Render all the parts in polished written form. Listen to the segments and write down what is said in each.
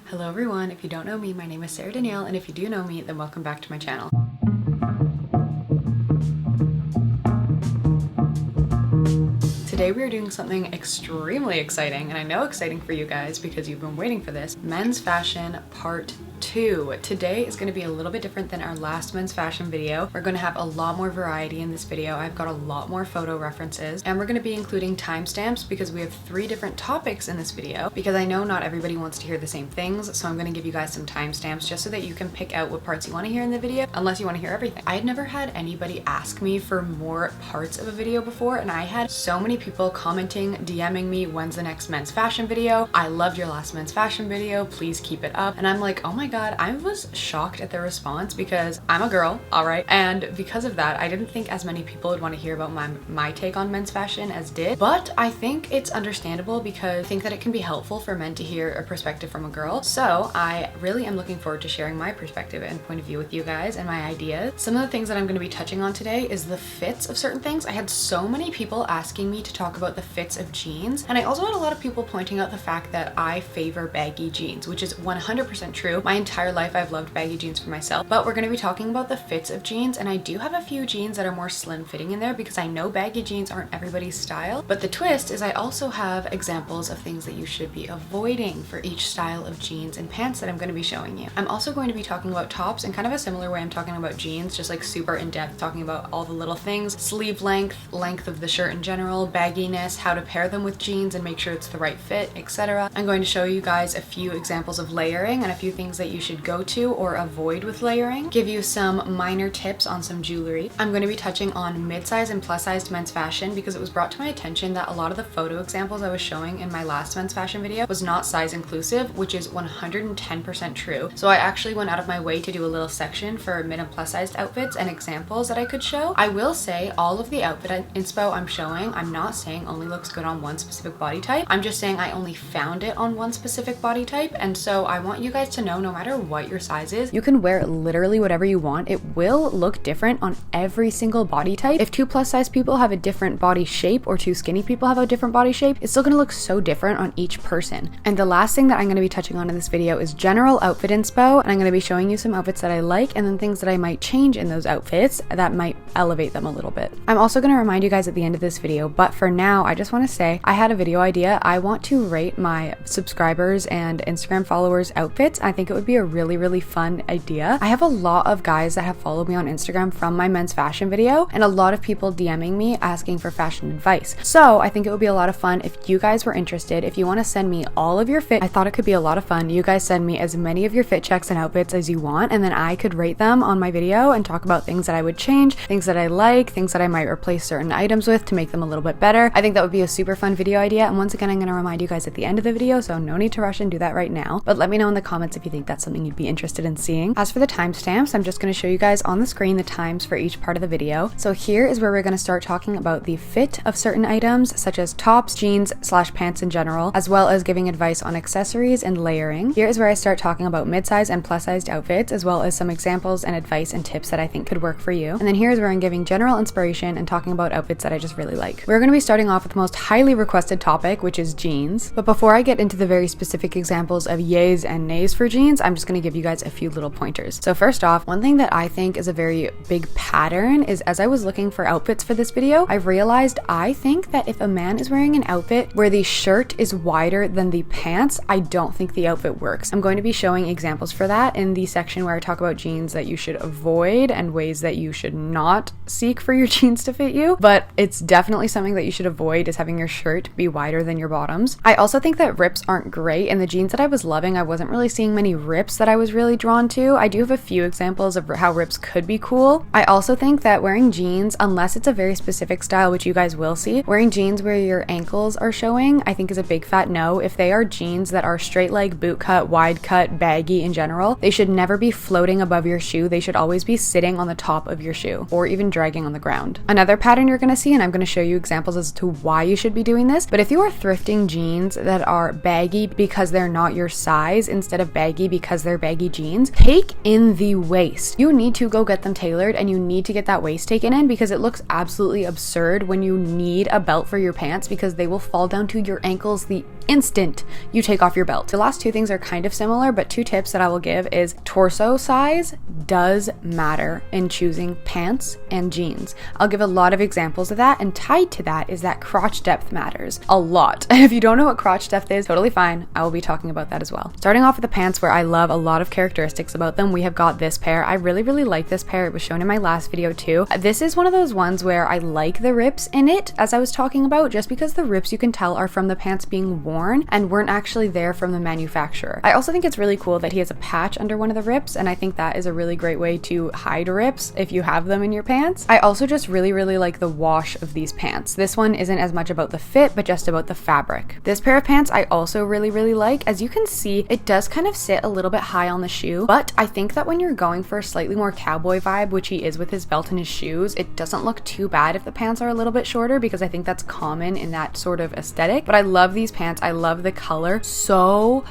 Hello everyone, if you don't know me, my name is Sarah Danielle, and if you do know me, then welcome back to my channel. Today we are doing something extremely exciting, and I know exciting for you guys because you've been waiting for this. Men's fashion part 2. Today is going to be a little bit different than our last men's fashion video. We're going to have a lot more variety in this video. I've got a lot more photo references, and we're going to be including timestamps because we have 3 different topics in this video, because I know not everybody wants to hear the same things, so I'm going to give you guys some timestamps just so that you can pick out what parts you want to hear in the video, unless you want to hear everything. I had never had anybody ask me for more parts of a video before, and I had so many people commenting, DMing me, when's the next men's fashion video? I loved your last men's fashion video, please keep it up. And I'm like, oh my god, I was shocked at the response because I'm a girl, alright, and because of that I didn't think as many people would want to hear about my take on men's fashion as did, but I think it's understandable because I think that it can be helpful for men to hear a perspective from a girl. So I really am looking forward to sharing my perspective and point of view with you guys and my ideas. Some of the things that I'm going to be touching on today is the fits of certain things. I had so many people asking me to talk about the fits of jeans, and I also had a lot of people pointing out the fact that I favor baggy jeans, which is 100% true. My entire life I've loved baggy jeans for myself, but we're going to be talking about the fits of jeans, and I do have a few jeans that are more slim fitting in there because I know baggy jeans aren't everybody's style. But the twist is I also have examples of things that you should be avoiding for each style of jeans and pants that I'm going to be showing you. I'm also going to be talking about tops in kind of a similar way I'm talking about jeans, just like super in depth, talking about all the little things: sleeve length, length of the shirt in general, bagginess, how to pair them with jeans and make sure it's the right fit, etc. I'm going to show you guys a few examples of layering and a few things that you should go to or avoid with layering, give you some minor tips on some jewelry. I'm going to be touching on mid-size and plus-sized men's fashion because it was brought to my attention that a lot of the photo examples I was showing in my last men's fashion video was not size inclusive, which is 110% true. So I actually went out of my way to do a little section for mid and plus-sized outfits and examples that I could show. I will say all of the outfit inspo I'm showing, I'm not saying only looks good on one specific body type. I'm just saying I only found it on one specific body type, and so I want you guys to know no matter what your size is, you can wear literally whatever you want. It will look different on every single body type. If 2 plus size people have a different body shape or 2 skinny people have a different body shape, it's still going to look so different on each person. And the last thing that I'm going to be touching on in this video is general outfit inspo, and I'm going to be showing you some outfits that I like and then things that I might change in those outfits that might elevate them a little bit. I'm also going to remind you guys at the end of this video, but for now I just want to say I had a video idea. I want to rate my subscribers and Instagram followers outfits. I think it would be a really fun idea. I have a lot of guys that have followed me on Instagram from my men's fashion video, and a lot of people DMing me asking for fashion advice. So I think it would be a lot of fun if you guys were interested. If you want to send me all of your fit, I thought it could be a lot of fun. You guys send me as many of your fit checks and outfits as you want, and then I could rate them on my video and talk about things that I would change, things that I like, things that I might replace certain items with to make them a little bit better. I think that would be a super fun video idea, and once again I'm going to remind you guys at the end of the video, so no need to rush and do that right now, but let me know in the comments if you think that's something you'd be interested in seeing. As for the timestamps, I'm just going to show you guys on the screen the times for each part of the video. So here is where we're going to start talking about the fit of certain items such as tops, jeans / pants in general, as well as giving advice on accessories and layering. Here is where I start talking about mid-size and plus-sized outfits, as well as some examples and advice and tips that I think could work for you. And then here's where I'm giving general inspiration and talking about outfits that I just really like. We're going to be starting off with the most highly requested topic, which is jeans. But before I get into the very specific examples of yays and nays for jeans, I'm just going to give you guys a few little pointers. So first off, one thing that I think is a very big pattern is, as I was looking for outfits for this video, I realized I think that if a man is wearing an outfit where the shirt is wider than the pants, I don't think the outfit works. I'm going to be showing examples for that in the section where I talk about jeans that you should avoid and ways that you should not seek for your jeans to fit you, but it's definitely something that you should avoid, is having your shirt be wider than your bottoms. I also think that rips aren't great, and the jeans that I was loving, I wasn't really seeing many rips that I was really drawn to. I do have a few examples of how rips could be cool. I also think that wearing jeans, unless it's a very specific style, which you guys will see, wearing jeans where your ankles are showing, I think is a big fat no. If they are jeans that are straight leg, boot cut, wide cut, baggy in general, they should never be floating above your shoe. They should always be sitting on the top of your shoe or even dragging on the ground. Another pattern you're going to see, and I'm going to show you examples as to why you should be doing this, but if you are thrifting jeans that are baggy because they're not your size instead of baggy because they're baggy jeans, take in the waist. You need to go get them tailored, and you need to get that waist taken in because it looks absolutely absurd when you need a belt for your pants because they will fall down to your ankles the instant you take off your belt. The last two things are kind of similar, but two tips that I will give is torso size does matter in choosing pants and jeans. I'll give a lot of examples of that, and tied to that is that crotch depth matters a lot. If you don't know what crotch depth is, totally fine. I will be talking about that as well. Starting off with the pants, where I love a lot of characteristics about them, we have got this pair. I really like this pair. It was shown in my last video too. This is one of those ones where I like the rips in it, as I was talking about, just because the rips you can tell are from the pants being worn and weren't actually there from the manufacturer. I also think it's really cool that he has a patch under one of the rips, and I think that is a really great way to hide rips if you have them in your pants. I also just really like the wash of these pants. This one isn't as much about the fit, but just about the fabric. This pair of pants I also really like. As you can see, it does kind of sit a little bit high on the shoe, but I think that when you're going for a slightly more cowboy vibe, which he is with his belt and his shoes, it doesn't look too bad if the pants are a little bit shorter, because I think that's common in that sort of aesthetic. But I love these pants. I love the color so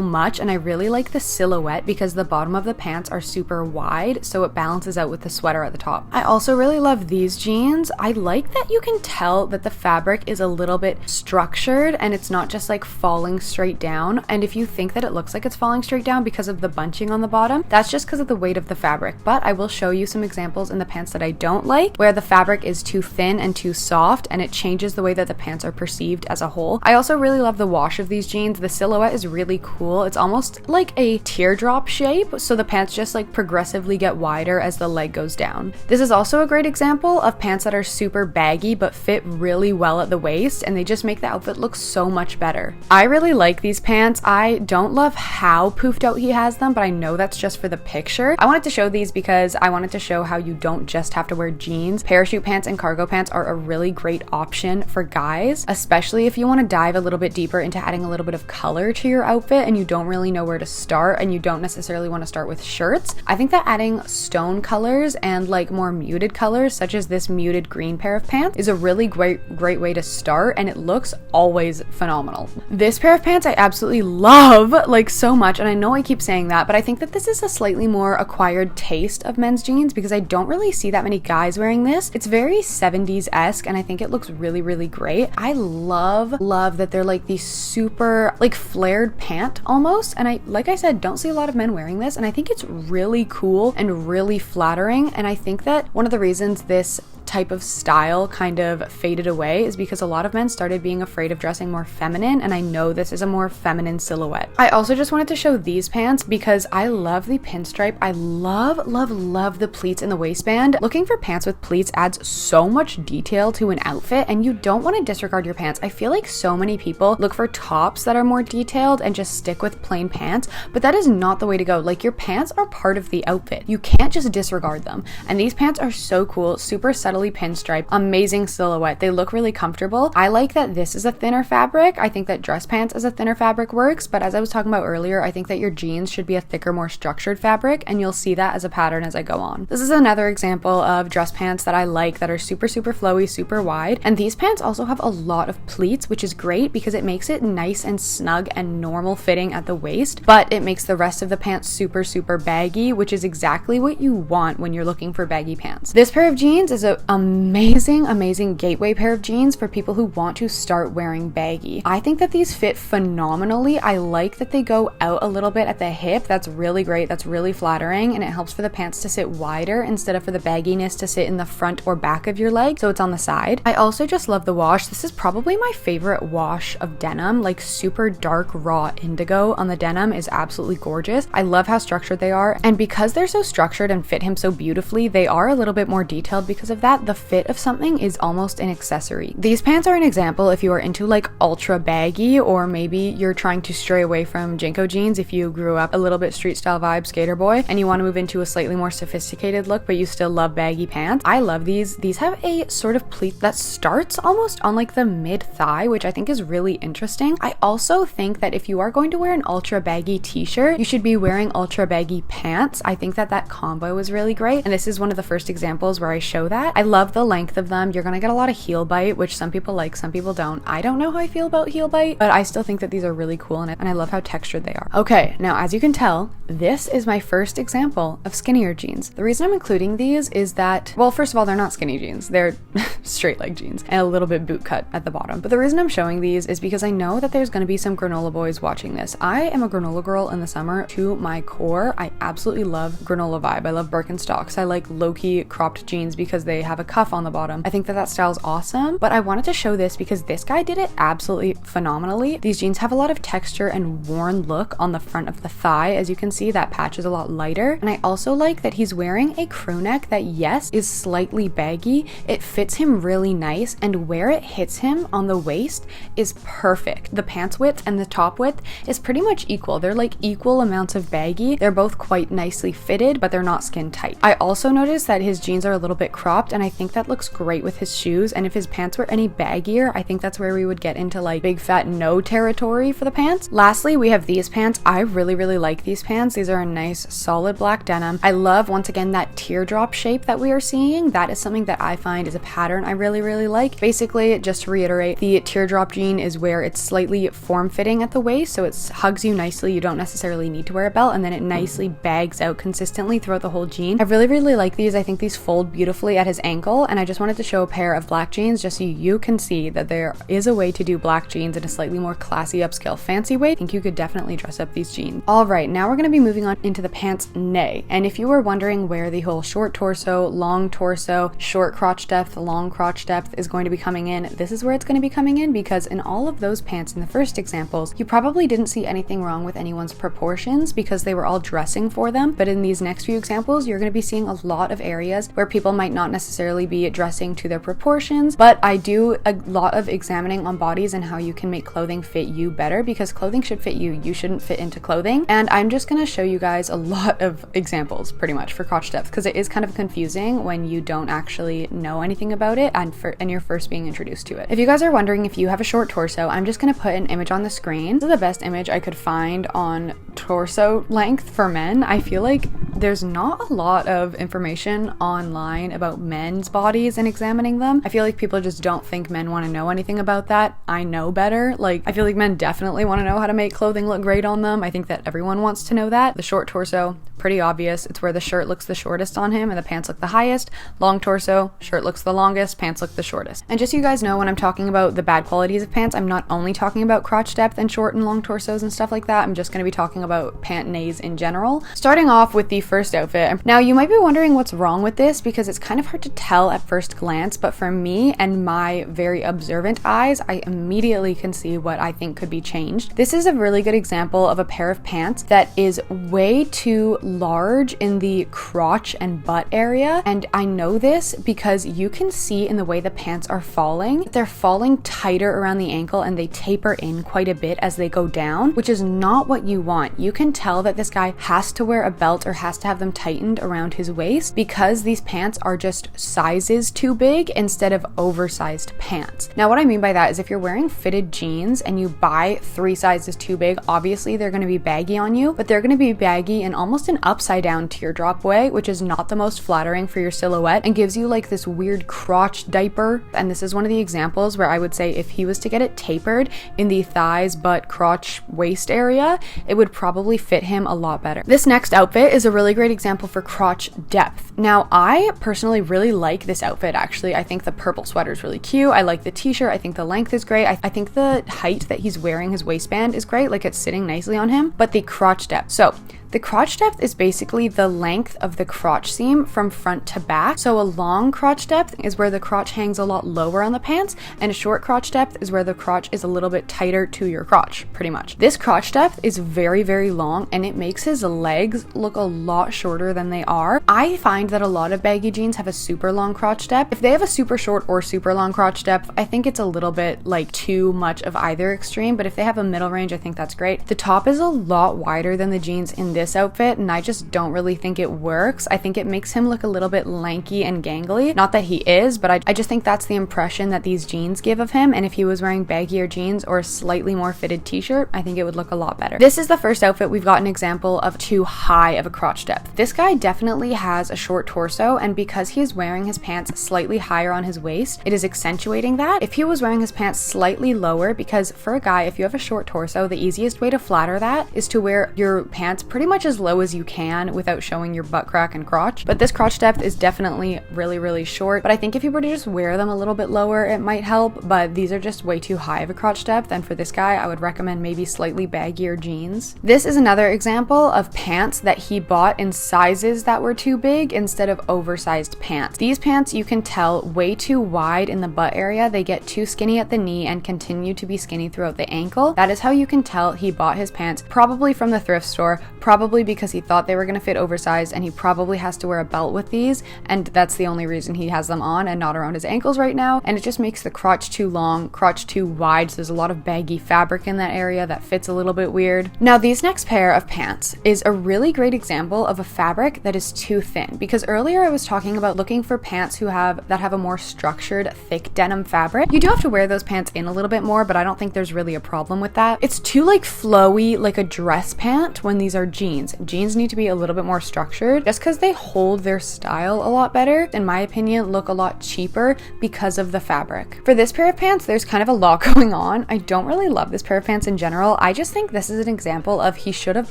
much, and I really like the silhouette because the bottom of the pants are super wide, so it balances out with the sweater at the top. I also really love these jeans. I like that you can tell that the fabric is a little bit structured and it's not just like falling straight down. And if you think that it looks like it's falling straight down because of the bunching on the bottom, that's just because of the weight of the fabric. But I will show you some examples in the pants that I don't like, where the fabric is too thin and too soft, and it changes the way that the pants are perceived as a whole. I also really love the wash of these jeans. The silhouette is really cool. It's almost like a teardrop shape, so the pants just like progressively get wider as the leg goes down. This is also a great example of pants that are super baggy but fit really well at the waist, and they just make the outfit look so much better. I really like these pants. I don't love how poofed out he has them, but I know that's just for the picture. I wanted to show these because I wanted to show how you don't just have to wear jeans. Parachute pants and cargo pants are a really great option for guys, especially if you want to dive a little bit deeper into adding a little bit of color to your outfit and you don't really know where to start, and you don't necessarily want to start with shirts. I think that adding stone colors and like more muted colors, such as this muted green pair of pants, is a really great way to start, and it looks always phenomenal. This pair of pants I absolutely love, like so much, and I know I keep saying that, but I think that this is a slightly more acquired taste of men's jeans because I don't really see that many guys wearing this. It's very 70s-esque, and I think it looks really great. I love that they're like these super like flared pant almost, and like I said, don't see a lot of men wearing this, and I think it's really cool and really flattering. And I think that one of the reasons this type of style kind of faded away is because a lot of men started being afraid of dressing more feminine, and I know this is a more feminine silhouette. I also just wanted to show these pants because I love the pinstripe. I love the pleats in the waistband. Looking for pants with pleats adds so much detail to an outfit, and you don't want to disregard your pants. I feel like so many people look for tops that are more detailed and just stick with plain pants, but that is not the way to go. Like, your pants are part of the outfit. You can't just disregard them. And these pants are so cool, super subtly pinstripe, amazing silhouette. They look really comfortable. I like that this is a thinner fabric. I think that dress pants as a thinner fabric works, but as I was talking about earlier, I think that your jeans should be a thicker, more structured fabric, and you'll see that as a pattern as I go on. This is another example of dress pants that I like that are super flowy, super wide, and these pants also have a lot of pleats, which is great because it makes it nice and snug and normal fitting at the waist, but it makes the rest of the pants super baggy, which is exactly what you want when you're looking for baggy pants. This pair of jeans is an amazing gateway pair of jeans for people who want to start wearing baggy. I think that these fit phenomenally. I like that they go out a little bit at the hip. That's really great. That's really flattering, and it helps for the pants to sit wider instead of for the bagginess to sit in the front or back of your leg, so it's on the side. I also just love the wash. This is probably my favorite wash of denim. Like, super dark raw indigo on the denim is absolutely gorgeous. I love how structured they are, and because they're so structured and fit him so beautifully, they are a little bit more detailed because of that. The fit of something is almost an accessory. These pants are an example if you are into like ultra baggy, or maybe you're trying to stray away from Jinko jeans if you grew up a little bit street style vibe skater boy and you want to move into a slightly more sophisticated look but you still love baggy pants. I love these. These have a sort of pleat that starts almost on like the mid thigh, which I think is really interesting. I also think that if you are going to wear an ultra baggy t-shirt, you should be wearing ultra baggy pants. I think that that combo is really great, and this is one of the first examples where I show that. I love the length of them. You're gonna get a lot of heel bite, which some people like, some people don't. I don't know how I feel about heel bite, but I still think that these are really cool, and I love how textured they are. Okay, Okay, now as you can tell, this is my first example of skinnier jeans. The reason I'm including these is that, well, first of all, they're not skinny jeans. They're straight leg jeans and a little bit boot cut at the bottom. But the reason I'm showing these is because I know that there's going to be some granola boys watching this. I am a granola girl in the summer to my core. I absolutely love granola vibe. I love Birkenstocks. I like low-key cropped jeans because they have a cuff on the bottom. I think that that style is awesome, but I wanted to show this because this guy did it absolutely phenomenally. These jeans have a lot of texture and worn look on the front of the thigh. As you can see, that patch is a lot lighter. And I also like that he's wearing a crew neck that, yes, is slightly baggy. It fits him really nice, and where it hits him on the waist is perfect. The pants width and the top width is pretty much equal. They're like equal amounts of baggy. They're both quite nicely fitted, but they're not skin tight. I also noticed that his jeans are a little bit cropped, and I think that looks great with his shoes. And if his pants were any baggier, I think that's where we would get into like big fat no territory for the pants. Lastly, we have these pants. I really like these pants. These are a nice solid black denim. I love, once again, that teardrop shape that we are seeing. That is something that I find is a pattern I really like. Basically, just to reiterate, the teardrop jean is where it's slightly form-fitting at the waist, so it hugs you nicely. You don't necessarily need to wear a belt, and then it nicely bags out consistently throughout the whole jean. I really like these. I think these fold beautifully at his ankle, and I just wanted to show a pair of black jeans just so you can see that there is a way to do black jeans in a slightly more classy, upscale, fancy way. I think you could definitely dress up these jeans. All right, now we're going to be moving on into the pants nay. And if you were wondering where the whole short torso, long torso, short crotch depth, long crotch depth is going to be coming in, this is where it's going to be coming in, because in all of those pants in the first examples, you probably didn't see anything wrong with anyone's proportions because they were all dressing for them. But in these next few examples, you're going to be seeing a lot of areas where people might not necessarily be dressing to their proportions, but I do a lot of examining on bodies and how you can make clothing fit you better, because clothing should fit you. You shouldn't fit into clothing. And I'm just going to show you guys a lot of examples pretty much for crotch depth, because it is kind of confusing when you don't actually know anything about it and you're first being introduced to it. If you guys are wondering if you have a short torso, I'm just going to put an image on the screen. This is the best image I could find on torso length for men. I feel like there's not a lot of information online about men's bodies and examining them. I feel like people just don't think men want to know anything about that. I know better. Like, I feel like men definitely want to know how to make clothing look great on them. I think that everyone wants to know that. The short torso, pretty obvious. It's where the shirt looks the shortest on him and the pants look the highest. Long torso, shirt looks the longest, pants look the shortest. And just so you guys know, when I'm talking about the bad qualities of pants, I'm not only talking about crotch depth and short and long torsos and stuff like that. I'm just going to be talking about pant nays in general. Starting off with the first outfit. Now, you might be wondering what's wrong with this because it's kind of hard to tell at first glance, but for me and my very observant eyes, I immediately can see what I think could be changed. This is a really good example of a pair of pants that is way too large in the crotch and butt area. And I know this because you can see in the way the pants are falling, they're falling tighter around the ankle and they taper in quite a bit as they go down, which is not what you want. You can tell that this guy has to wear a belt or has to have them tightened around his waist because these pants are just sizes too big instead of oversized pants. Now, what I mean by that is if you're wearing fitted jeans and you buy 3 sizes too big, obviously they're going to be baggy on you, but they're going to be baggy in almost an upside down teardrop way, which is not the most flattering for your silhouette and gives you like this weird crotch diaper. And this is one of the examples where I would say if he was to get it tapered in the thighs, butt, crotch, waist area, it would probably fit him a lot better. This next outfit is a really great example for crotch depth. Now, I personally really like this outfit actually. I think the purple sweater is really cute. I like the t-shirt. I think the length is great. I think the height that he's wearing his waistband is great. Like, it's sitting nicely on him. But the crotch depth. So the crotch depth is basically the length of the crotch seam from front to back. So a long crotch depth is where the crotch hangs a lot lower on the pants, and a short crotch depth is where the crotch is a little bit tighter to your crotch, pretty much. This crotch depth is very long, and it makes his legs look a lot shorter than they are. I find that a lot of baggy jeans have a super long crotch depth. If they have a super short or super long crotch depth, I think it's a little bit like too much of either extreme, but if they have a middle range, I think that's great. The top is a lot wider than the jeans in this this outfit, and I just don't really think it works. I think it makes him look a little bit lanky and gangly. Not that he is, but I just think that's the impression that these jeans give of him, and if he was wearing baggier jeans or a slightly more fitted t-shirt, I think it would look a lot better. This is the first outfit we've got an example of too high of a crotch depth. This guy definitely has a short torso, and because he is wearing his pants slightly higher on his waist, it is accentuating that. If he was wearing his pants slightly lower, because for a guy, if you have a short torso, the easiest way to flatter that is to wear your pants pretty much as low as you can without showing your butt crack and crotch. But this crotch depth is definitely really short, but I think if you were to just wear them a little bit lower, it might help, but these are just way too high of a crotch depth, and for this guy, I would recommend maybe slightly baggier jeans. This is another example of pants that he bought in sizes that were too big instead of oversized pants. These pants, you can tell, way too wide in the butt area. They get too skinny at the knee and continue to be skinny throughout the ankle. That is how you can tell he bought his pants, probably from the thrift store, probably because he thought they were going to fit oversized, and he probably has to wear a belt with these, and that's the only reason he has them on and not around his ankles right now. And it just makes the crotch too long, crotch too wide, so there's a lot of baggy fabric in that area that fits a little bit weird. Now, these next pair of pants is a really great example of a fabric that is too thin, because earlier I was talking about looking for pants that have a more structured, thick denim fabric. You do have to wear those pants in a little bit more, but I don't think there's really a problem with that. It's too like flowy, like a dress pant when these are jeans. Jeans need to be a little bit more structured just because they hold their style a lot better, in my opinion, look a lot cheaper because of the fabric. For this pair of pants, there's kind of a lot going on. I don't really love this pair of pants in general. I just think this is an example of he should have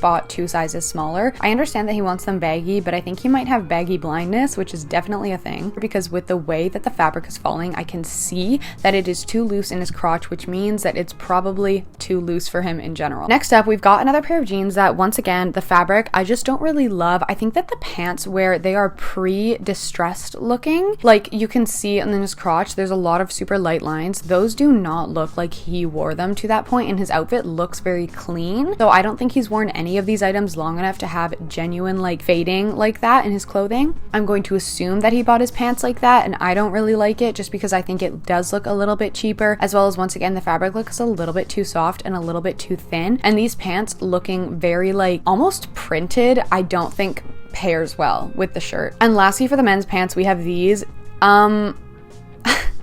bought 2 sizes smaller. I understand that he wants them baggy, but I think he might have baggy blindness, which is definitely a thing, because with the way that the fabric is falling, I can see that it is too loose in his crotch, which means that it's probably too loose for him in general. Next up, we've got another pair of jeans that, once again, the fabric I just don't really love. I think that the pants where they are pre-distressed looking, like you can see in his crotch, there's a lot of super light lines. Those do not look like he wore them to that point, and his outfit looks very clean. So I don't think he's worn any of these items long enough to have genuine like fading like that in his clothing. I'm going to assume that he bought his pants like that, and I don't really like it just because I think it does look a little bit cheaper, as well as, once again, the fabric looks a little bit too soft and a little bit too thin, and these pants looking very like almost printed, I don't think pairs well with the shirt. And lastly, for the men's pants, we have these.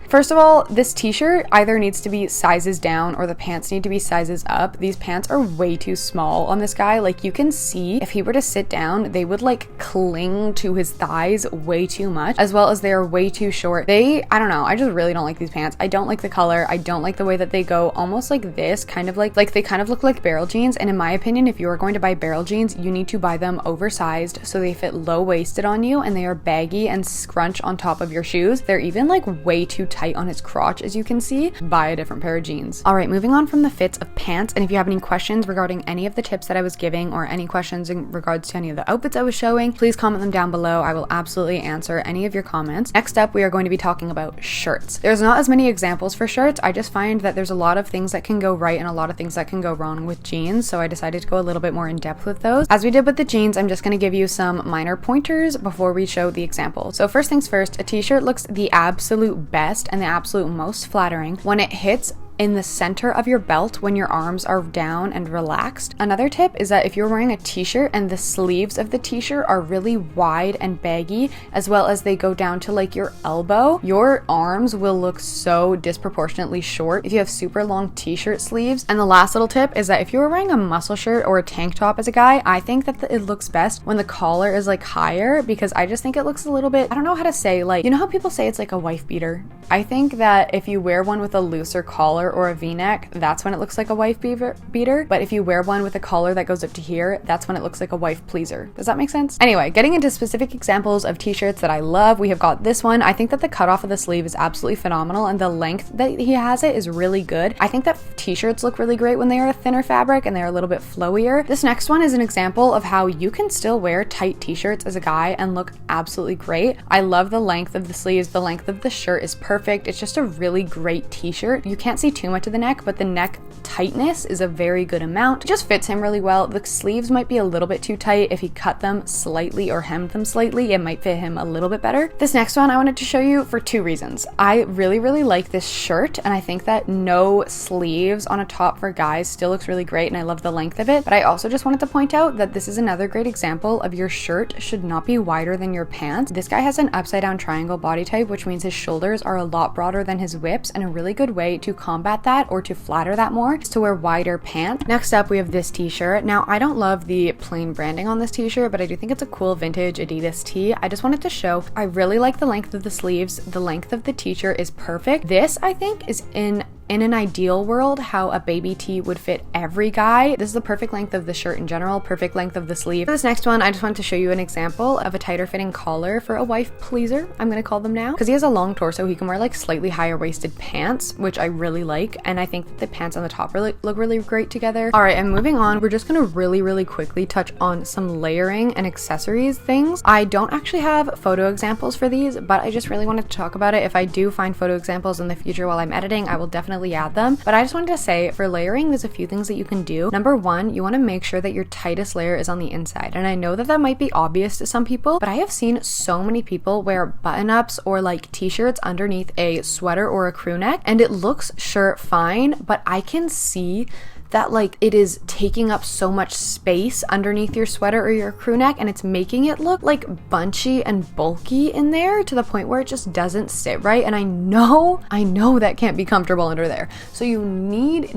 First of all, this t-shirt either needs to be sizes down or the pants need to be sizes up. These pants are way too small on this guy. Like, you can see if he were to sit down, they would like cling to his thighs way too much, as well as they are way too short. I don't know, I just really don't like these pants. I don't like the color. I don't like the way that they go almost like this, kind of like they kind of look like barrel jeans. And in my opinion, if you are going to buy barrel jeans, you need to buy them oversized so they fit low-waisted on you and they are baggy and scrunch on top of your shoes. They're even like way too tight on his crotch, as you can see. Buy a different pair of jeans. All right, moving on from the fits of pants, and if you have any questions regarding any of the tips that I was giving or any questions in regards to any of the outfits I was showing, please comment them down below. I will absolutely answer any of your comments. Next up, we are going to be talking about shirts. There's not as many examples for shirts. I just find that there's a lot of things that can go right and a lot of things that can go wrong with jeans, so I decided to go a little bit more in depth with those. As we did with the jeans, I'm just going to give you some minor pointers before we show the example. So first things first, a t-shirt looks the absolute best and the absolute most flattering when it hits in the center of your belt when your arms are down and relaxed. Another tip is that if you're wearing a t-shirt and the sleeves of the t-shirt are really wide and baggy, as well as they go down to like your elbow, your arms will look so disproportionately short if you have super long t-shirt sleeves. And the last little tip is that if you're wearing a muscle shirt or a tank top as a guy, I think that it looks best when the collar is like higher, because I just think it looks a little bit, I don't know how to say, like, you know how people say it's like a wife beater? I think that if you wear one with a looser collar or a v-neck, that's when it looks like a wife beater. But if you wear one with a collar that goes up to here, that's when it looks like a wife pleaser. Does that make sense? Anyway, getting into specific examples of t-shirts that I love, we have got this one. I think that the cutoff of the sleeve is absolutely phenomenal, and the length that he has it is really good. I think that t-shirts look really great when they are a thinner fabric and they're a little bit flowier. This next one is an example of how you can still wear tight t-shirts as a guy and look absolutely great. I love the length of the sleeves. The length of the shirt is perfect. It's just a really great t-shirt. You can't see too too much of the neck, but the neck tightness is a very good amount. It just fits him really well. The sleeves might be a little bit too tight. If he cut them slightly or hemmed them slightly, it might fit him a little bit better. This next one I wanted to show you for two reasons. I really like this shirt, and I think that no sleeves on a top for guys still looks really great, and I love the length of it. But I also just wanted to point out that this is another great example of your shirt should not be wider than your pants. This guy has an upside down triangle body type, which means his shoulders are a lot broader than his whips, and a really good way to combat that or to flatter that more is to wear wider pants. Next up, we have this t-shirt. Now, I don't love the plain branding on this t-shirt, but I do think it's a cool vintage Adidas tee. I just wanted to show I really like the length of the sleeves. The length of the t-shirt is perfect. This, I think, is in an ideal world how a baby tee would fit every guy. This is the perfect length of the shirt in general, perfect length of the sleeve. For this next one, I just wanted to show you an example of a tighter fitting collar for a wife pleaser, I'm gonna call them now, because he has a long torso. He can wear like slightly higher waisted pants, which I really like, and I think that the pants on the top look really great together. All right, and moving on, we're just gonna really quickly touch on some layering and accessories things. I don't actually have photo examples for these, but I just really wanted to talk about it. If I do find photo examples in the future while I'm editing, I will definitely add them. But I just wanted to say, for layering, there's a few things that you can do. Number one, you want to make sure that your tightest layer is on the inside. And I know that that might be obvious to some people, but I have seen so many people wear button-ups or like t-shirts underneath a sweater or a crew neck, and it looks sure fine, but I can see that like it is taking up so much space underneath your sweater or your crew neck, and it's making it look like bunchy and bulky in there to the point where it just doesn't sit right. And I know that can't be comfortable under there. So you need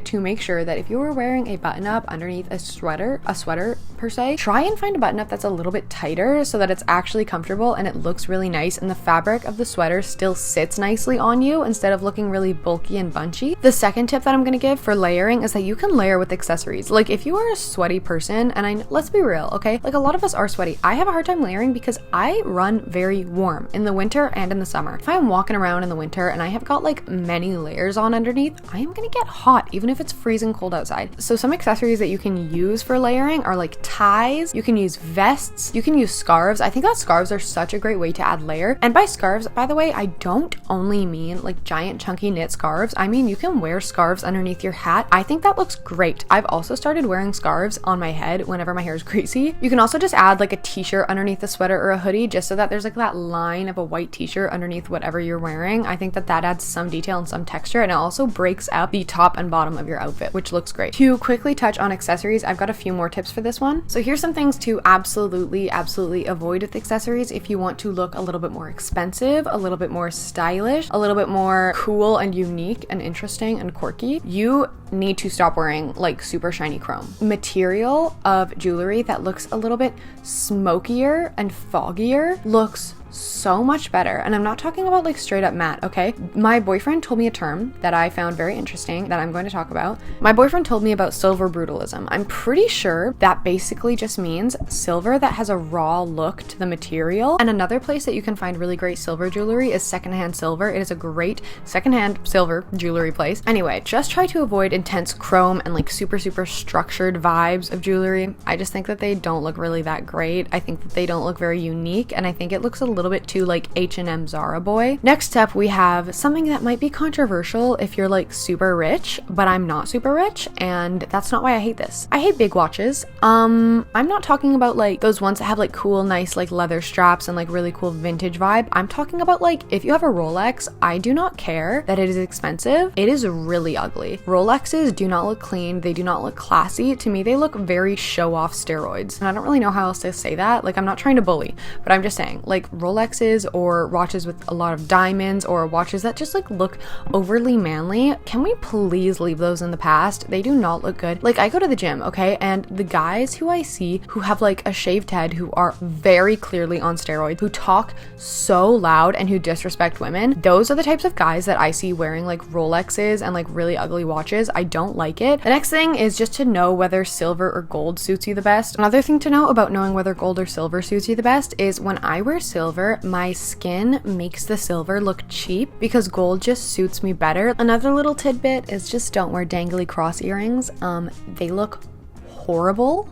to make sure that if you are wearing a button up underneath a sweater per se, try and find a button up that's a little bit tighter so that it's actually comfortable and it looks really nice, and the fabric of the sweater still sits nicely on you instead of looking really bulky and bunchy. The second tip that I'm gonna give for layering is that you can layer with accessories. Like if you are a sweaty person, and let's be real, okay? Like a lot of us are sweaty. I have a hard time layering because I run very warm in the winter and in the summer. If I'm walking around in the winter and I have got like many layers on underneath, I am gonna get hot even if it's freezing cold outside. So some accessories that you can use for layering are like ties, you can use vests, you can use scarves. I think that scarves are such a great way to add layer. And by scarves, by the way, I don't only mean like giant chunky knit scarves. I mean you can wear scarves underneath your hat. I think that looks great. I've also started wearing scarves on my head whenever my hair is greasy. You can also just add like a t-shirt underneath a sweater or a hoodie just so that there's like that line of a white t-shirt underneath whatever you're wearing. I think that adds some detail and some texture, and it also breaks up the top and bottom of your outfit, which looks great. To quickly touch on accessories, I've got a few more tips for this one. So here's some things to absolutely avoid with accessories if you want to look a little bit more expensive, a little bit more stylish, a little bit more cool and unique and interesting and quirky. You need to stop wearing like super shiny chrome. Material of jewelry that looks a little bit smokier and foggier looks so much better. And I'm not talking about like straight up matte, okay? My boyfriend told me a term that I found very interesting that I'm going to talk about. My boyfriend told me about silver brutalism. I'm pretty sure that basically just means silver that has a raw look to the material. And another place that you can find really great silver jewelry is Secondhand Silver. It is a great secondhand silver jewelry place. Anyway, just try to avoid intense chrome and like super structured vibes of jewelry. I just think that they don't look really that great. I think that they don't look very unique, and I think it looks a little bit too like H&M Zara boy. Next up, we have something that might be controversial if you're like super rich, but I'm not super rich, and that's not why I hate this. I hate big watches. I'm not talking about like those ones that have like cool, nice like leather straps and like really cool vintage vibe. I'm talking about like if you have a Rolex, I do not care that it is expensive. It is really ugly. Rolexes do not look clean. They do not look classy. To me, they look very show-off steroids. And I don't really know how else to say that. Like, I'm not trying to bully, but I'm just saying like Rolexes or watches with a lot of diamonds or watches that just like look overly manly, can we please leave those in the past? They do not look good. Like, I go to the gym, okay, and the guys who I see who have like a shaved head, who are very clearly on steroids, who talk so loud and who disrespect women, those are the types of guys that I see wearing like Rolexes and like really ugly watches. I don't like it. The next thing is just to know whether silver or gold suits you the best. Another thing to know about knowing whether gold or silver suits you the best is when I wear silver, my skin makes the silver look cheap because gold just suits me better. Another little tidbit is just don't wear dangly cross earrings. They look horrible.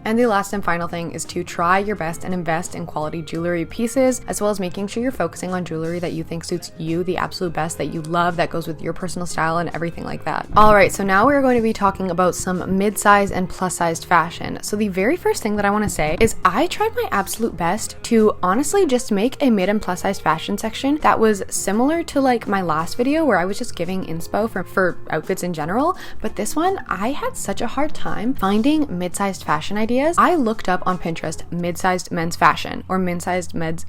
And the last and final thing is to try your best and invest in quality jewelry pieces, as well as making sure you're focusing on jewelry that you think suits you the absolute best, that you love, that goes with your personal style and everything like that. All right, so now we're going to be talking about some mid-size and plus-sized fashion. So the very first thing that I want to say is I tried my absolute best to honestly just make a mid and plus-sized fashion section that was similar to like my last video where I was just giving inspo for outfits in general, but this one I had such a hard time finding mid-sized fashion ideas. I looked up on Pinterest mid-sized men's fashion or mid-sized men's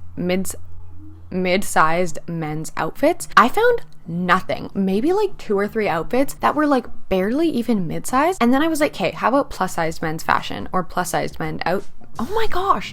outfits. I found nothing, maybe like 2 or 3 outfits that were like barely even mid-sized. And then I was like, hey, how about plus-sized men's fashion or plus-sized men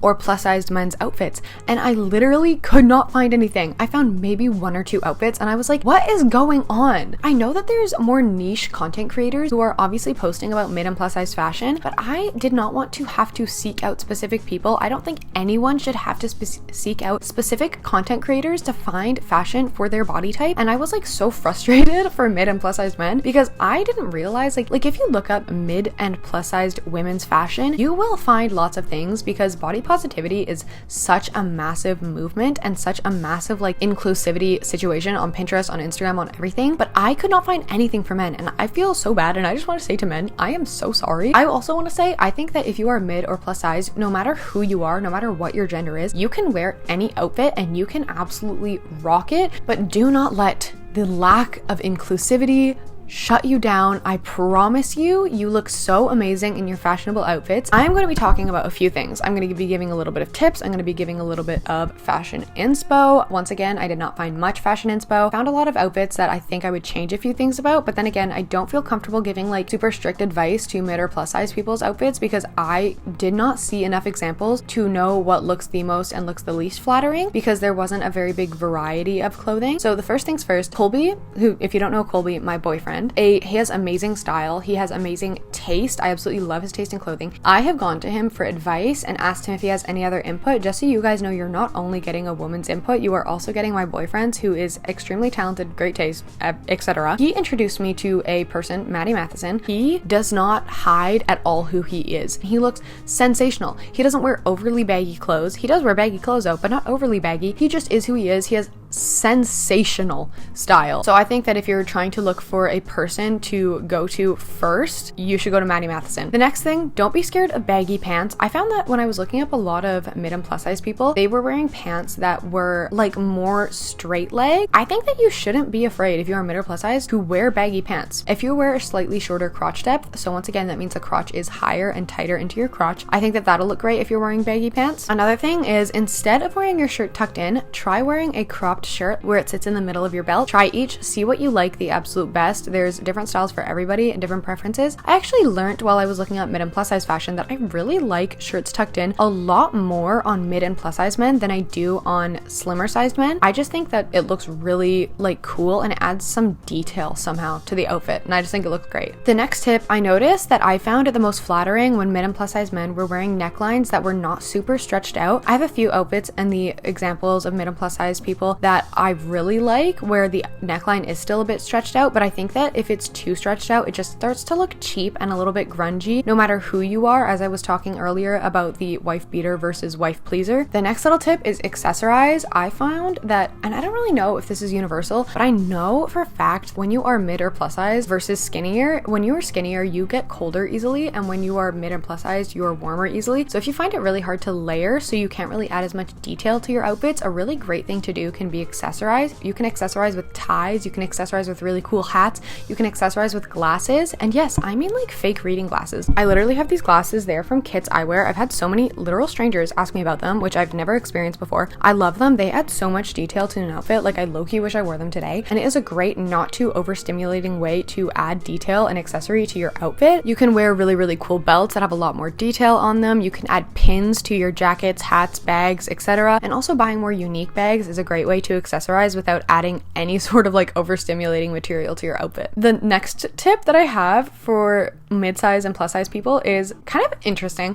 or plus-sized men's outfits? And I literally could not find anything. I found maybe 1 or 2 outfits and I was like, what is going on? I know that there's more niche content creators who are obviously posting about mid and plus-sized fashion, but I did not want to have to seek out specific people. I don't think anyone should have to seek out specific content creators to find fashion for their body type. And I was like so frustrated for mid and plus-sized men because I didn't realize like if you look up mid and plus-sized women's fashion, you will find lots of things, because body positivity is such a massive movement and such a massive like inclusivity situation on Pinterest, on Instagram, on everything. But I could not find anything for men and I feel so bad, and I just want to say to men, I am so sorry. I also want to say, I think that if you are mid or plus size, no matter who you are, no matter what your gender is, you can wear any outfit and you can absolutely rock it, but do not let the lack of inclusivity shut you down. I promise you, you look so amazing in your fashionable outfits. I'm going to be talking about a few things. I'm going to be giving a little bit of tips. I'm going to be giving a little bit of fashion inspo. Once again, I did not find much fashion inspo. Found a lot of outfits that I think I would change a few things about, but then again, I don't feel comfortable giving like super strict advice to mid or plus size people's outfits because I did not see enough examples to know what looks the most and looks the least flattering, because there wasn't a very big variety of clothing. So the first things first, Colby, who, if you don't know Colby, my boyfriend, he has amazing style. He has amazing taste. I absolutely love his taste in clothing. I have gone to him for advice and asked him if he has any other input, just so you guys know you're not only getting a woman's input, you are also getting my boyfriend's, who is extremely talented, great taste, etc. He introduced me to a person, Maddie Matheson. He does not hide at all who he is. He looks sensational. He doesn't wear overly baggy clothes. He does wear baggy clothes though, but not overly baggy. He just is who he is. He has sensational style. So I think that if you're trying to look for a person to go to first, you should go to Maddie Matheson. The next thing, don't be scared of baggy pants. I found that when I was looking up a lot of mid and plus size people, they were wearing pants that were like more straight leg. I think that you shouldn't be afraid, if you are mid or plus size, to wear baggy pants. If you wear a slightly shorter crotch depth, so once again that means the crotch is higher and tighter into your crotch, I think that that'll look great if you're wearing baggy pants. Another thing is, instead of wearing your shirt tucked in, try wearing a cropped shirt where it sits in the middle of your belt. Try each, see what you like the absolute best. There's different styles for everybody and different preferences. I actually learned while I was looking up mid and plus size fashion that I really like shirts tucked in a lot more on mid and plus size men than I do on slimmer sized men. I just think that it looks really like cool and it adds some detail somehow to the outfit, and I just think it looks great. The next tip, I noticed that I found it the most flattering when mid and plus size men were wearing necklines that were not super stretched out. I have a few outfits and the examples of mid and plus size people that I really like where the neckline is still a bit stretched out, but I think that if it's too stretched out, it just starts to look cheap and a little bit grungy, no matter who you are, as I was talking earlier about the wife beater versus wife pleaser. The next little tip is accessorize. I found that, and I don't really know if this is universal, but I know for a fact when you are mid or plus size versus skinnier, when you are skinnier, you get colder easily, and when you are mid and plus size, you are warmer easily. So if you find it really hard to layer, so you can't really add as much detail to your outfits, a really great thing to do can be accessorize. You can accessorize with ties, you can accessorize with really cool hats, you can accessorize with glasses, and yes, I mean like fake reading glasses. I literally have these glasses. They're from Kits Eyewear. I've had so many literal strangers ask me about them, which I've never experienced before. I love them. They add so much detail to an outfit. Like, I low-key wish I wore them today, and it is a great, not too overstimulating way to add detail and accessory to your outfit. You can wear really, really cool belts that have a lot more detail on them. You can add pins to your jackets, hats, bags, etc. And also buying more unique bags is a great way to accessorize without adding any sort of like overstimulating material to your outfit. The next tip that I have for mid-size and plus size people is kind of interesting.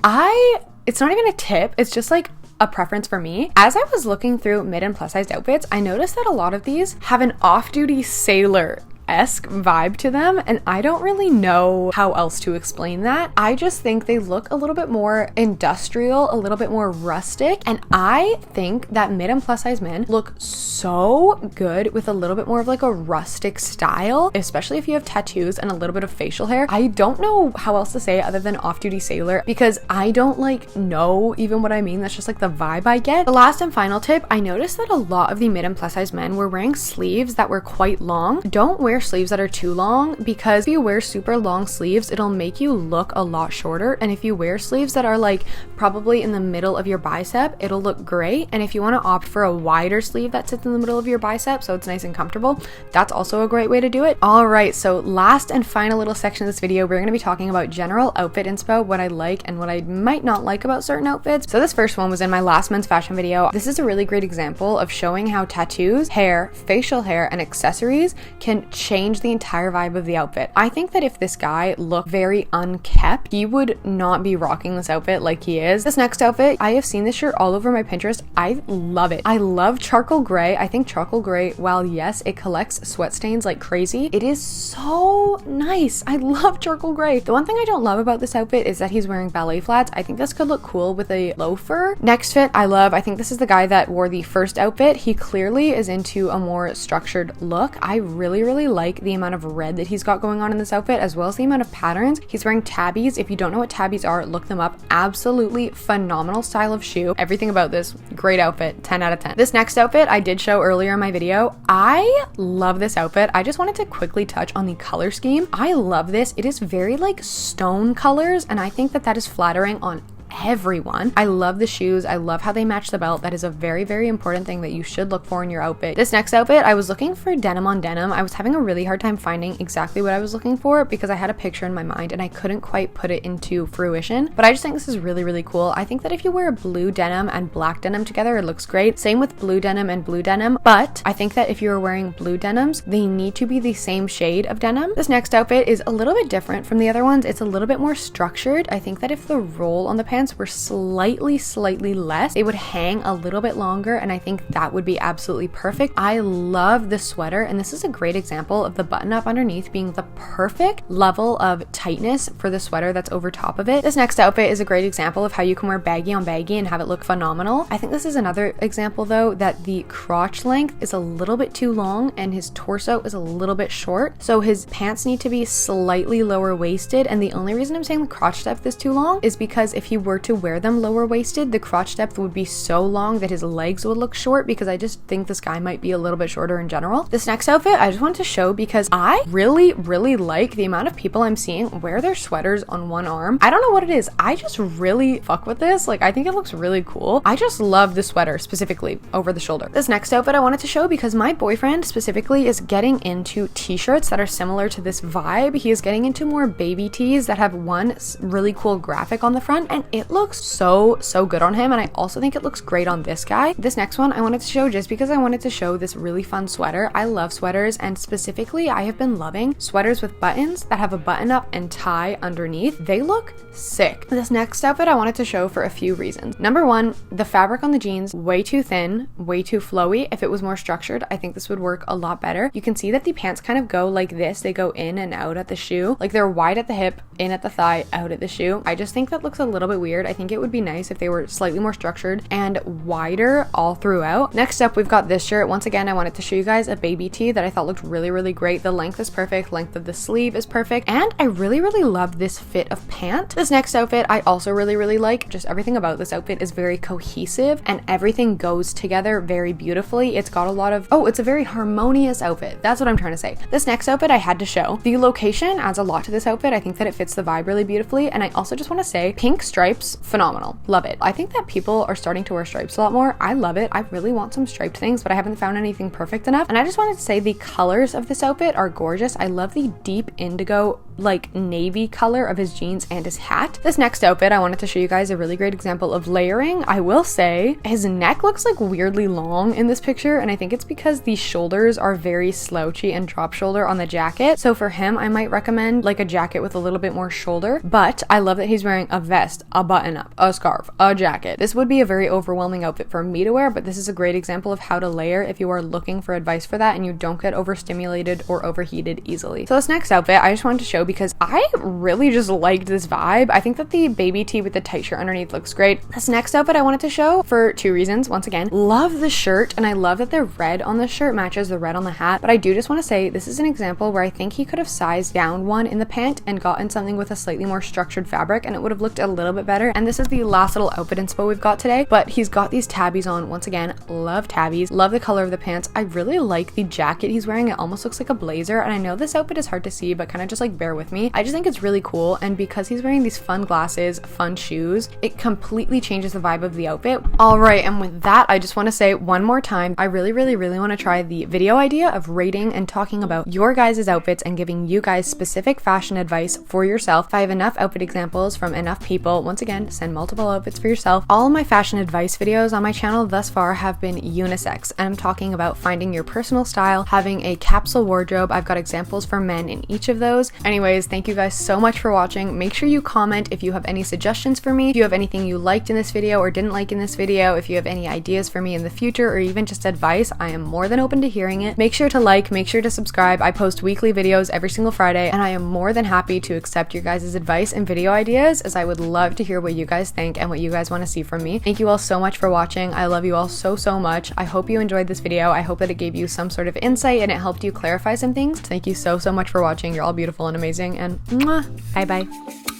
It's not even a tip, it's just like a preference for me. As I was looking through mid and plus sized outfits, I noticed that a lot of these have an off-duty sailor esque vibe to them, and I don't really know how else to explain that. I just think they look a little bit more industrial, a little bit more rustic, and I think that mid and plus size men look so good with a little bit more of like a rustic style, especially if you have tattoos and a little bit of facial hair. I don't know how else to say it other than off-duty sailor, because I don't like know even what I mean. That's just like the vibe I get. The last and final tip, I noticed that a lot of the mid and plus size men were wearing sleeves that were quite long. Don't wear sleeves that are too long, because if you wear super long sleeves, it'll make you look a lot shorter. And if you wear sleeves that are like probably in the middle of your bicep, it'll look great. And if you want to opt for a wider sleeve that sits in the middle of your bicep so it's nice and comfortable, that's also a great way to do it. All right, so last and final little section of this video, we're going to be talking about general outfit inspo, what I like and what I might not like about certain outfits. So this first one was in my last men's fashion video. This is a really great example of showing how tattoos, hair, facial hair, and accessories can change the entire vibe of the outfit. I think that if this guy looked very unkept, he would not be rocking this outfit like he is. This next outfit, I have seen this shirt all over my Pinterest. I love it. I love charcoal gray. I think charcoal gray, while yes, it collects sweat stains like crazy, it is so nice. I love charcoal gray. The one thing I don't love about this outfit is that he's wearing ballet flats. I think this could look cool with a loafer. Next fit I love. I think this is the guy that wore the first outfit. He clearly is into a more structured look. I really like the amount of red that he's got going on in this outfit, as well as the amount of patterns. He's wearing tabbies. If you don't know what tabbies are, look them up. Absolutely phenomenal style of shoe. Everything about this, great outfit, 10 out of 10. This next outfit I did show earlier in my video. I love this outfit. I just wanted to quickly touch on the color scheme. I love this. It is very like stone colors, and I think that that is flattering on everyone. I love the shoes. I love how they match the belt. That is a very important thing that you should look for in your outfit. This next outfit, I was looking for denim on denim. I was having a really hard time finding exactly what I was looking for because I had a picture in my mind and I couldn't quite put it into fruition, but I just think this is really cool. I think that if you wear blue denim and black denim together, it looks great. Same with blue denim and blue denim, but I think that if you're wearing blue denims, they need to be the same shade of denim. This next outfit is a little bit different from the other ones. It's a little bit more structured. I think that if the roll on the pants were slightly less, they would hang a little bit longer, and I think that would be absolutely perfect. I love the sweater, and this is a great example of the button up underneath being the perfect level of tightness for the sweater that's over top of it. This next outfit is a great example of how you can wear baggy on baggy and have it look phenomenal. I think this is another example though that the crotch length is a little bit too long and his torso is a little bit short, so his pants need to be slightly lower waisted, and the only reason I'm saying the crotch depth is too long is because if he were to wear them lower waisted, the crotch depth would be so long that his legs would look short, because I just think this guy might be a little bit shorter in general. This next outfit I just wanted to show because I really like the amount of people I'm seeing wear their sweaters on one arm. I don't know what it is. I just really fuck with this. Like, I think it looks really cool. I just love the sweater specifically over the shoulder. This next outfit I wanted to show because my boyfriend specifically is getting into t-shirts that are similar to this vibe. He is getting into more baby tees that have one really cool graphic on the front, and it looks so good on him, and I also think it looks great on this guy. This next one I wanted to show just because I wanted to show this really fun sweater. I love sweaters, and specifically I have been loving sweaters with buttons that have a button up and tie underneath. They look sick. This next outfit I wanted to show for a few reasons. Number one, the fabric on the jeans, way too thin, way too flowy. If it was more structured, I think this would work a lot better. You can see that the pants kind of go like this. They go in and out at the shoe. Like, they're wide at the hip, in at the thigh, out at the shoe. I just think that looks a little bit weird. I think it would be nice if they were slightly more structured and wider all throughout. Next up, we've got this shirt. Once again, I wanted to show you guys a baby tee that I thought looked really great. The length is perfect, length of the sleeve is perfect, and I really love this fit of pant. This next outfit I also really like. Just everything about this outfit is very cohesive and everything goes together very beautifully. It's got a lot of, it's a very harmonious outfit. That's what I'm trying to say. This next outfit I had to show. The location adds a lot to this outfit. I think that it fits the vibe really beautifully, and I also just want to say pink stripes, phenomenal. Love it. I think that people are starting to wear stripes a lot more. I love it. I really want some striped things, but I haven't found anything perfect enough. And I just wanted to say the colors of this outfit are gorgeous. I love the deep indigo like navy color of his jeans and his hat. This next outfit, I wanted to show you guys a really great example of layering. I will say his neck looks like weirdly long in this picture, and I think it's because the shoulders are very slouchy and drop shoulder on the jacket. So for him, I might recommend like a jacket with a little bit more shoulder, but I love that he's wearing a vest, a button up, a scarf, a jacket. This would be a very overwhelming outfit for me to wear, but this is a great example of how to layer if you are looking for advice for that and you don't get overstimulated or overheated easily. So this next outfit I just wanted to show because I really just liked this vibe. I think that the baby tee with the tight shirt underneath looks great. This next outfit I wanted to show for two reasons. Once again, love the shirt, and I love that the red on the shirt matches the red on the hat, but I do just want to say this is an example where I think he could have sized down one in the pant and gotten something with a slightly more structured fabric and it would have looked a little bit better. And this is the last little outfit inspo we've got today, but he's got these tabbies on. Once again, love tabbies, love the color of the pants. I really like the jacket he's wearing. It almost looks like a blazer, and I know this outfit is hard to see, but kind of just like bear with me. I just think it's really cool, and because he's wearing these fun glasses, fun shoes, it completely changes the vibe of the outfit. All right, and with that, I just want to say one more time, I really want to try the video idea of rating and talking about your guys' outfits and giving you guys specific fashion advice for yourself. If I have enough outfit examples from enough people, once again, send multiple outfits for yourself. All of my fashion advice videos on my channel thus far have been unisex, and I'm talking about finding your personal style, having a capsule wardrobe. I've got examples for men in each of those. Anyways, thank you guys so much for watching. Make sure you comment if you have any suggestions for me, if you have anything you liked in this video or didn't like in this video, if you have any ideas for me in the future, or even just advice. I am more than open to hearing it. Make sure to like, make sure to subscribe. I post weekly videos every single Friday, and I am more than happy to accept your guys' advice and video ideas, as I would love to hear what you guys think and what you guys want to see from me. Thank you all so much for watching. I love you all so much. I hope you enjoyed this video. I hope that it gave you some sort of insight and it helped you clarify some things. Thank you so much for watching. You're all beautiful and amazing, and mwah, bye bye.